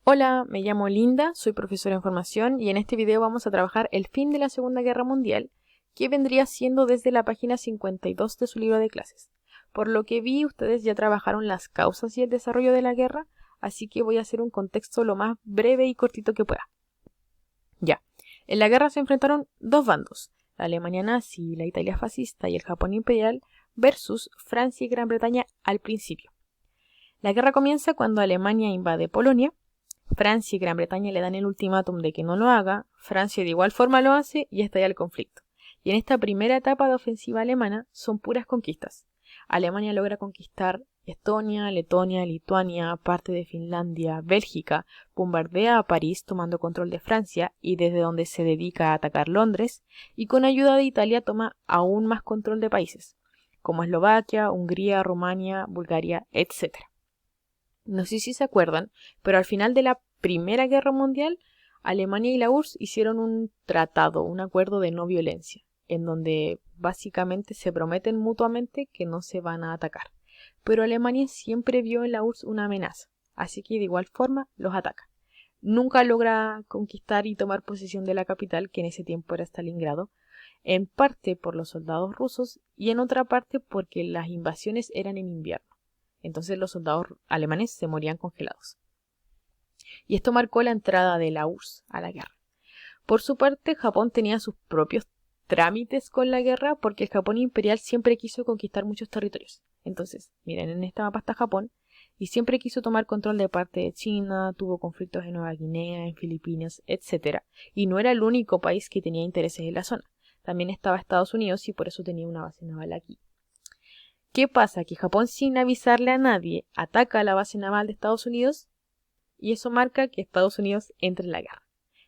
Hola, me llamo Linda, soy profesora en formación y en este video vamos a trabajar el fin de la Segunda Guerra Mundial, que vendría siendo desde la página 52 de su libro de clases. Por lo que vi, ustedes ya trabajaron las causas y el desarrollo de la guerra, así que voy a hacer un contexto lo más breve y cortito que pueda. Ya, en la guerra se enfrentaron dos bandos, la Alemania nazi, la Italia fascista y el Japón imperial, versus Francia y Gran Bretaña al principio. La guerra comienza cuando Alemania invade Polonia. Francia y Gran Bretaña le dan el ultimátum de que no lo haga, Francia de igual forma lo hace y estalla el conflicto. Y en esta primera etapa de ofensiva alemana son puras conquistas. Alemania logra conquistar Estonia, Letonia, Lituania, parte de Finlandia, Bélgica, bombardea a París tomando control de Francia y desde donde se dedica a atacar Londres, y con ayuda de Italia toma aún más control de países, como Eslovaquia, Hungría, Rumania, Bulgaria, etc. No sé si se acuerdan, pero al final de la Primera Guerra Mundial, Alemania y la URSS hicieron un tratado, un acuerdo de no violencia, en donde básicamente se prometen mutuamente que no se van a atacar. Pero Alemania siempre vio en la URSS una amenaza, así que de igual forma los ataca. Nunca logra conquistar y tomar posesión de la capital, que en ese tiempo era Stalingrado, en parte por los soldados rusos y en otra parte porque las invasiones eran en invierno. Entonces los soldados alemanes se morían congelados. Y esto marcó la entrada de la URSS a la guerra. Por su parte, Japón tenía sus propios trámites con la guerra porque el Japón imperial siempre quiso conquistar muchos territorios. Entonces, miren, en esta mapa está Japón y siempre quiso tomar control de parte de China, tuvo conflictos en Nueva Guinea, en Filipinas, etc. Y no era el único país que tenía intereses en la zona. También estaba Estados Unidos y por eso tenía una base naval aquí. ¿Qué pasa? Que Japón, sin avisarle a nadie, ataca a la base naval de Estados Unidos y eso marca que Estados Unidos entre en la guerra.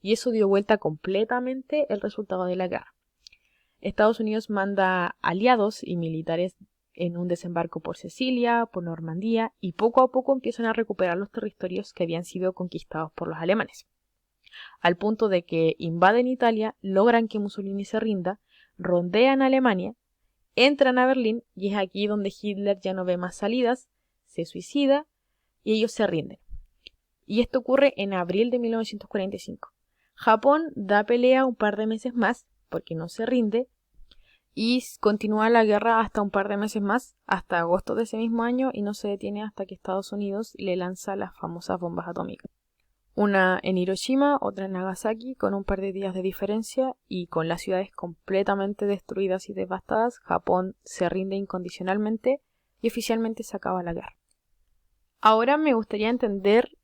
Y eso dio vuelta completamente el resultado de la guerra. Estados Unidos manda aliados y militares en un desembarco por Sicilia, por Normandía, y poco a poco empiezan a recuperar los territorios que habían sido conquistados por los alemanes. Al punto de que invaden Italia, logran que Mussolini se rinda, rondean Alemania, entran a Berlín y es aquí donde Hitler ya no ve más salidas, se suicida y ellos se rinden. Y esto ocurre en abril de 1945. Japón da pelea un par de meses más porque no se rinde y continúa la guerra hasta un par de meses más, hasta agosto de ese mismo año, y no se detiene hasta que Estados Unidos le lanza las famosas bombas atómicas. Una en Hiroshima, otra en Nagasaki, con un par de días de diferencia y con las ciudades completamente destruidas y devastadas, Japón se rinde incondicionalmente y oficialmente se acaba la guerra. Ahora me gustaría entender,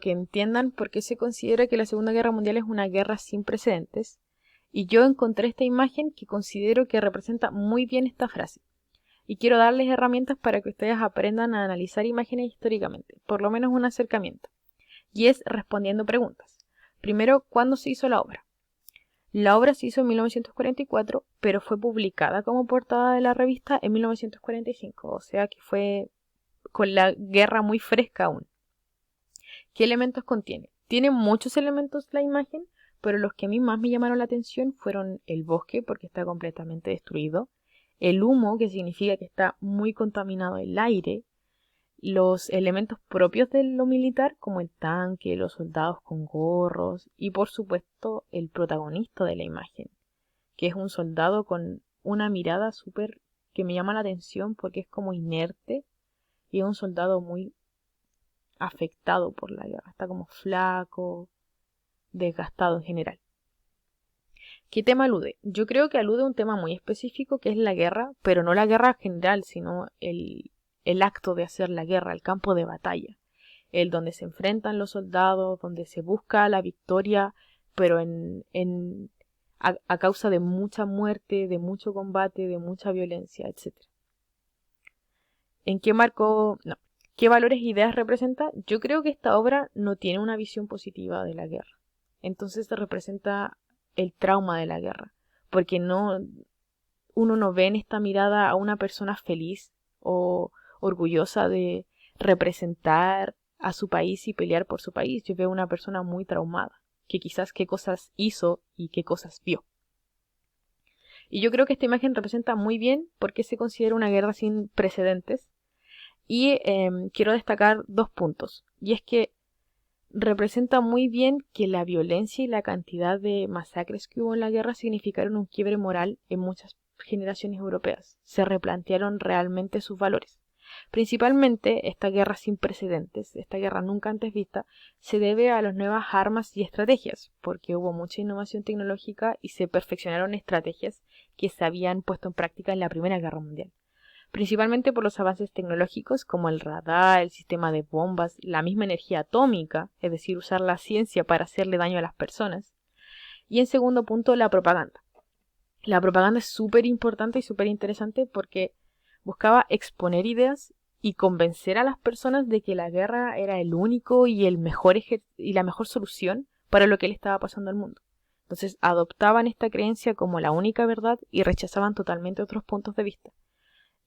que entiendan por qué se considera que la Segunda Guerra Mundial es una guerra sin precedentes, y yo encontré esta imagen que considero que representa muy bien esta frase. Y quiero darles herramientas para que ustedes aprendan a analizar imágenes históricamente, por lo menos un acercamiento. Y es respondiendo preguntas. Primero, ¿cuándo se hizo la obra? La obra se hizo en 1944, pero fue publicada como portada de la revista en 1945, o sea que fue con la guerra muy fresca aún. ¿Qué elementos contiene? Tiene muchos elementos la imagen, pero los que a mí más me llamaron la atención fueron el bosque, porque está completamente destruido, el humo, que significa que está muy contaminado el aire, los elementos propios de lo militar, como el tanque, los soldados con gorros y por supuesto el protagonista de la imagen, que es un soldado con una mirada súper que me llama la atención porque es como inerte y es un soldado muy afectado por la guerra, está como flaco, desgastado en general. ¿Qué tema alude? Yo creo que alude a un tema muy específico que es la guerra, pero no la guerra general, sino el acto de hacer la guerra, el campo de batalla, el donde se enfrentan los soldados, donde se busca la victoria, pero a causa de mucha muerte, de mucho combate, de mucha violencia, etc. ¿En qué marco? No. ¿Qué valores e ideas representa? Yo creo que esta obra no tiene una visión positiva de la guerra. Entonces representa el trauma de la guerra, porque uno no ve en esta mirada a una persona feliz o orgullosa de representar a su país y pelear por su país. Yo veo una persona muy traumada, que quizás qué cosas hizo y qué cosas vio. Y yo creo que esta imagen representa muy bien por qué se considera una guerra sin precedentes. Y quiero destacar dos puntos. Y es que representa muy bien que la violencia y la cantidad de masacres que hubo en la guerra significaron un quiebre moral en muchas generaciones europeas. Se replantearon realmente sus valores. Principalmente, esta guerra sin precedentes, esta guerra nunca antes vista, se debe a las nuevas armas y estrategias, porque hubo mucha innovación tecnológica y se perfeccionaron estrategias que se habían puesto en práctica en la Primera Guerra Mundial. Principalmente por los avances tecnológicos como el radar, el sistema de bombas, la misma energía atómica, es decir, usar la ciencia para hacerle daño a las personas. Y en segundo punto, la propaganda. La propaganda es súper importante y súper interesante porque buscaba exponer ideas y convencer a las personas de que la guerra era el único y la mejor solución para lo que le estaba pasando al mundo. Entonces adoptaban esta creencia como la única verdad y rechazaban totalmente otros puntos de vista.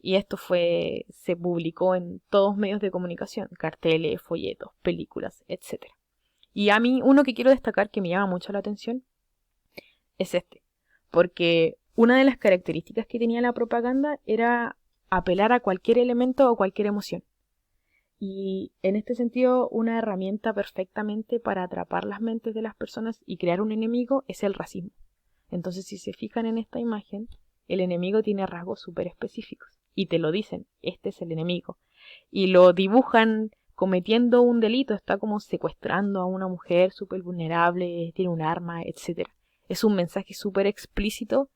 Y esto se publicó en todos medios de comunicación, carteles, folletos, películas, etc. Y a mí uno que quiero destacar que me llama mucho la atención es este, porque una de las características que tenía la propaganda era apelar a cualquier elemento o cualquier emoción. Y en este sentido, una herramienta perfectamente para atrapar las mentes de las personas y crear un enemigo es el racismo. Entonces, si se fijan en esta imagen, el enemigo tiene rasgos súper específicos. Y te lo dicen, este es el enemigo. Y lo dibujan cometiendo un delito, está como secuestrando a una mujer súper vulnerable, tiene un arma, etc. Es un mensaje súper explícito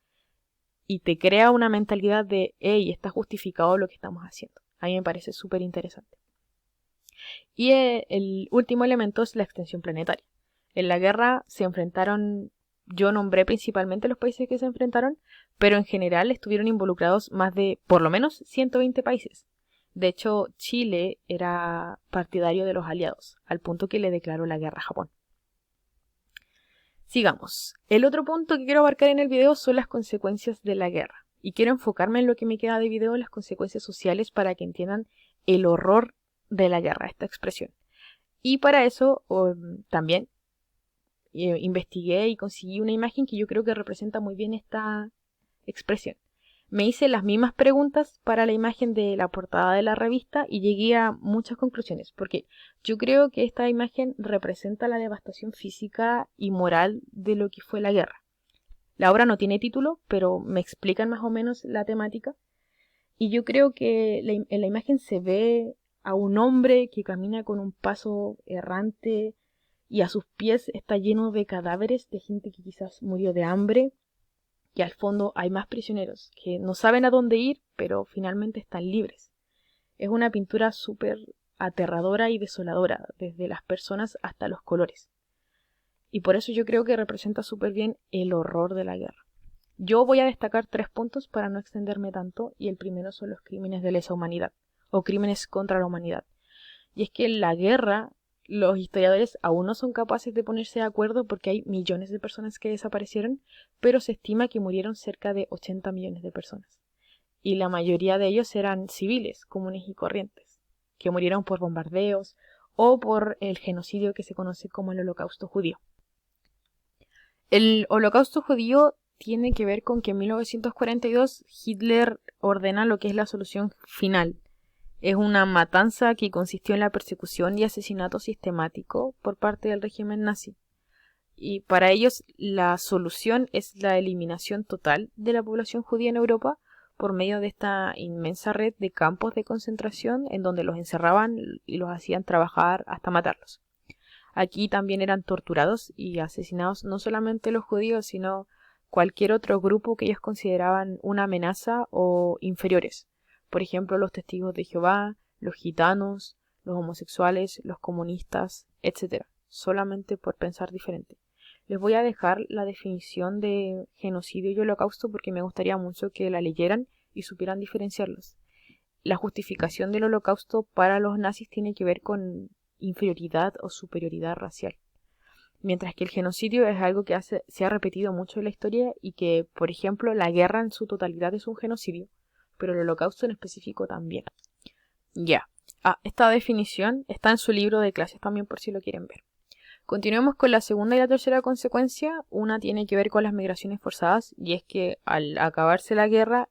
y te crea una mentalidad de, hey, está justificado lo que estamos haciendo. A mí me parece súper interesante. Y el último elemento es la extensión planetaria. En la guerra se enfrentaron, yo nombré principalmente los países que se enfrentaron, pero en general estuvieron involucrados más de, por lo menos, 120 países. De hecho, Chile era partidario de los aliados, al punto que le declaró la guerra a Japón. Sigamos. El otro punto que quiero abarcar en el video son las consecuencias de la guerra. Y quiero enfocarme en lo que me queda de video, las consecuencias sociales, para que entiendan el horror de la guerra, esta expresión. Y para eso también investigué y conseguí una imagen que yo creo que representa muy bien esta expresión. Me hice las mismas preguntas para la imagen de la portada de la revista y llegué a muchas conclusiones, porque yo creo que esta imagen representa la devastación física y moral de lo que fue la guerra. La obra no tiene título, pero me explican más o menos la temática. Y yo creo que en la imagen se ve a un hombre que camina con un paso errante y a sus pies está lleno de cadáveres de gente que quizás murió de hambre. Y al fondo hay más prisioneros que no saben a dónde ir, pero finalmente están libres. Es una pintura súper aterradora y desoladora, desde las personas hasta los colores. Y por eso yo creo que representa súper bien el horror de la guerra. Yo voy a destacar 3 puntos para no extenderme tanto, y el primero son los crímenes de lesa humanidad, o crímenes contra la humanidad. Y es que en la guerra los historiadores aún no son capaces de ponerse de acuerdo porque hay millones de personas que desaparecieron, pero se estima que murieron cerca de 80 millones de personas. Y la mayoría de ellos eran civiles, comunes y corrientes, que murieron por bombardeos o por el genocidio que se conoce como el Holocausto judío. El Holocausto judío tiene que ver con que en 1942 Hitler ordena lo que es la solución final. Es una matanza que consistió en la persecución y asesinato sistemático por parte del régimen nazi. Y para ellos la solución es la eliminación total de la población judía en Europa por medio de esta inmensa red de campos de concentración en donde los encerraban y los hacían trabajar hasta matarlos. Aquí también eran torturados y asesinados no solamente los judíos, sino cualquier otro grupo que ellos consideraban una amenaza o inferiores. Por ejemplo, los testigos de Jehová, los gitanos, los homosexuales, los comunistas, etc. Solamente por pensar diferente. Les voy a dejar la definición de genocidio y holocausto porque me gustaría mucho que la leyeran y supieran diferenciarlos. La justificación del holocausto para los nazis tiene que ver con inferioridad o superioridad racial. Mientras que el genocidio es algo que se ha repetido mucho en la historia y que, por ejemplo, la guerra en su totalidad es un genocidio, pero el holocausto en específico también. Ya. Esta definición está en su libro de clases también por si lo quieren ver. Continuemos con la segunda y la tercera consecuencia. Una tiene que ver con las migraciones forzadas y es que al acabarse la guerra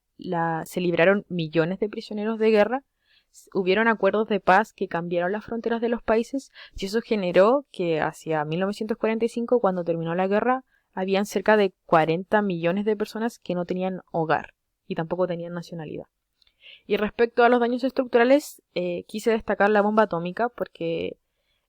se libraron millones de prisioneros de guerra, hubieron acuerdos de paz que cambiaron las fronteras de los países y eso generó que hacia 1945, cuando terminó la guerra, habían cerca de 40 millones de personas que no tenían hogar y tampoco tenían nacionalidad. Y respecto a los daños estructurales, quise destacar la bomba atómica porque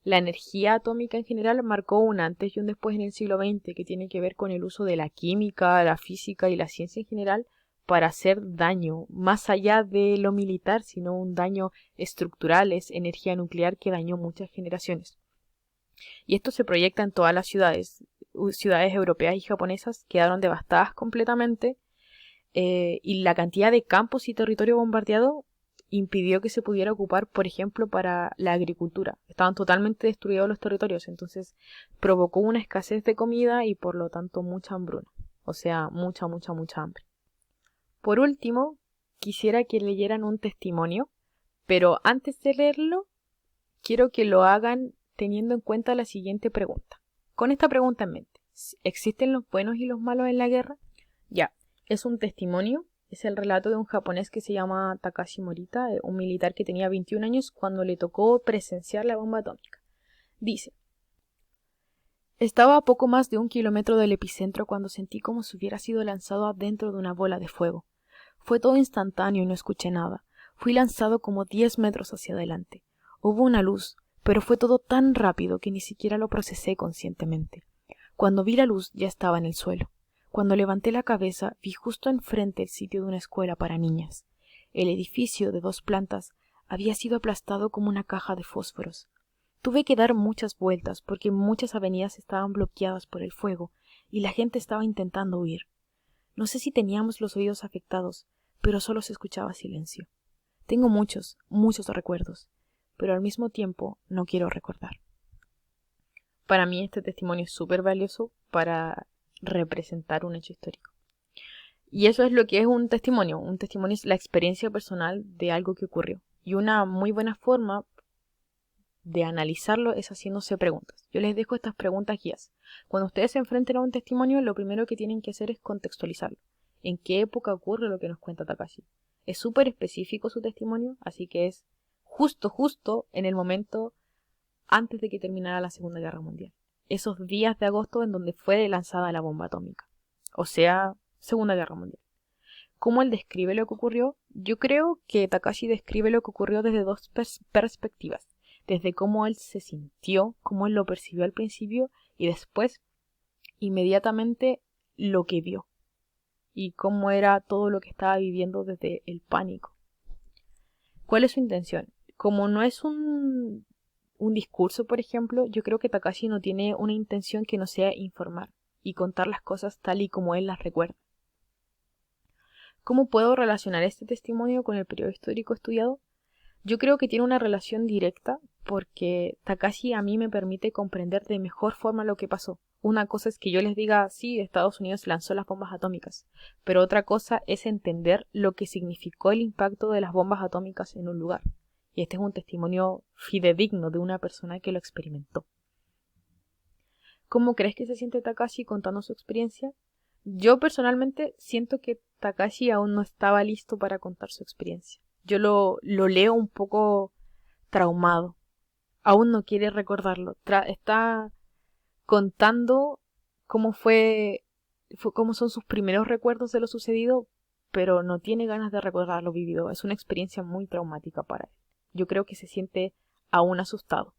la energía atómica en general marcó un antes y un después en el siglo XX, que tiene que ver con el uso de la química, la física y la ciencia en general para hacer daño, más allá de lo militar, sino un daño estructural, es energía nuclear que dañó muchas generaciones. Y esto se proyecta en todas las ciudades. Ciudades europeas y japonesas quedaron devastadas completamente, y la cantidad de campos y territorio bombardeado impidió que se pudiera ocupar, por ejemplo, para la agricultura. Estaban totalmente destruidos los territorios, entonces provocó una escasez de comida y por lo tanto mucha hambruna. O sea, mucha hambre. Por último, quisiera que leyeran un testimonio, pero antes de leerlo, quiero que lo hagan teniendo en cuenta la siguiente pregunta. Con esta pregunta en mente, ¿existen los buenos y los malos en la guerra? Ya, es un testimonio. Es el relato de un japonés que se llama Takashi Morita, un militar que tenía 21 años cuando le tocó presenciar la bomba atómica. Dice: estaba a poco más de 1 kilómetro del epicentro cuando sentí como si hubiera sido lanzado adentro de una bola de fuego. Fue todo instantáneo y no escuché nada. Fui lanzado como 10 metros hacia adelante. Hubo una luz, pero fue todo tan rápido que ni siquiera lo procesé conscientemente. Cuando vi la luz ya estaba en el suelo. Cuando levanté la cabeza, vi justo enfrente el sitio de una escuela para niñas. El edificio de 2 plantas había sido aplastado como una caja de fósforos. Tuve que dar muchas vueltas porque muchas avenidas estaban bloqueadas por el fuego y la gente estaba intentando huir. No sé si teníamos los oídos afectados, pero solo se escuchaba silencio. Tengo muchos recuerdos, pero al mismo tiempo no quiero recordar. Para mí este testimonio es súper valioso para representar un hecho histórico. Y eso es lo que es un testimonio. Un testimonio es la experiencia personal de algo que ocurrió. Y una muy buena forma de analizarlo es haciéndose preguntas. Yo les dejo estas preguntas guías. Cuando ustedes se enfrenten a un testimonio, lo primero que tienen que hacer es contextualizarlo. ¿En qué época ocurre lo que nos cuenta Takashi? Es súper específico su testimonio, así que es justo en el momento antes de que terminara la Segunda Guerra Mundial. Esos días de agosto en donde fue lanzada la bomba atómica. O sea, Segunda Guerra Mundial. ¿Cómo él describe lo que ocurrió? Yo creo que Takashi describe lo que ocurrió desde 2 perspectivas. Desde cómo él se sintió, cómo él lo percibió al principio y después, inmediatamente, lo que vio. Y cómo era todo lo que estaba viviendo desde el pánico. ¿Cuál es su intención? Como no es un discurso, por ejemplo, yo creo que Takashi no tiene una intención que no sea informar y contar las cosas tal y como él las recuerda. ¿Cómo puedo relacionar este testimonio con el periodo histórico estudiado? Yo creo que tiene una relación directa porque Takashi a mí me permite comprender de mejor forma lo que pasó. Una cosa es que yo les diga, sí, Estados Unidos lanzó las bombas atómicas, pero otra cosa es entender lo que significó el impacto de las bombas atómicas en un lugar. Y este es un testimonio fidedigno de una persona que lo experimentó. ¿Cómo crees que se siente Takashi contando su experiencia? Yo personalmente siento que Takashi aún no estaba listo para contar su experiencia. Yo lo leo un poco traumado. Aún no quiere recordarlo. Está contando cómo cómo son sus primeros recuerdos de lo sucedido, pero no tiene ganas de recordar lo vivido. Es una experiencia muy traumática para él. Yo creo que se siente aún asustado.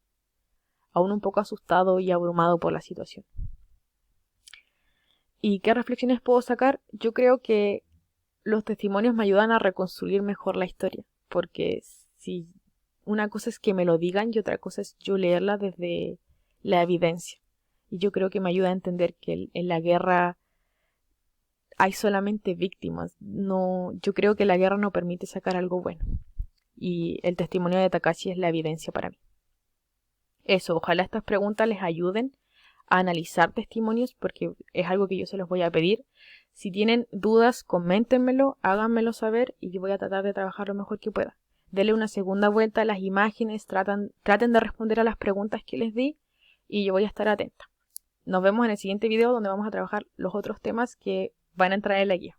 Aún un poco asustado y abrumado por la situación. ¿Y qué reflexiones puedo sacar? Yo creo que los testimonios me ayudan a reconstruir mejor la historia, porque si una cosa es que me lo digan y otra cosa es yo leerla desde la evidencia. Y yo creo que me ayuda a entender que en la guerra hay solamente víctimas. No, yo creo que la guerra no permite sacar algo bueno. Y el testimonio de Takashi es la evidencia para mí. Eso, ojalá estas preguntas les ayuden a analizar testimonios porque es algo que yo se los voy a pedir. Si tienen dudas, coméntenmelo, háganmelo saber y yo voy a tratar de trabajar lo mejor que pueda. Denle una segunda vuelta a las imágenes, traten de responder a las preguntas que les di y yo voy a estar atenta. Nos vemos en el siguiente video donde vamos a trabajar los otros temas que van a entrar en la guía.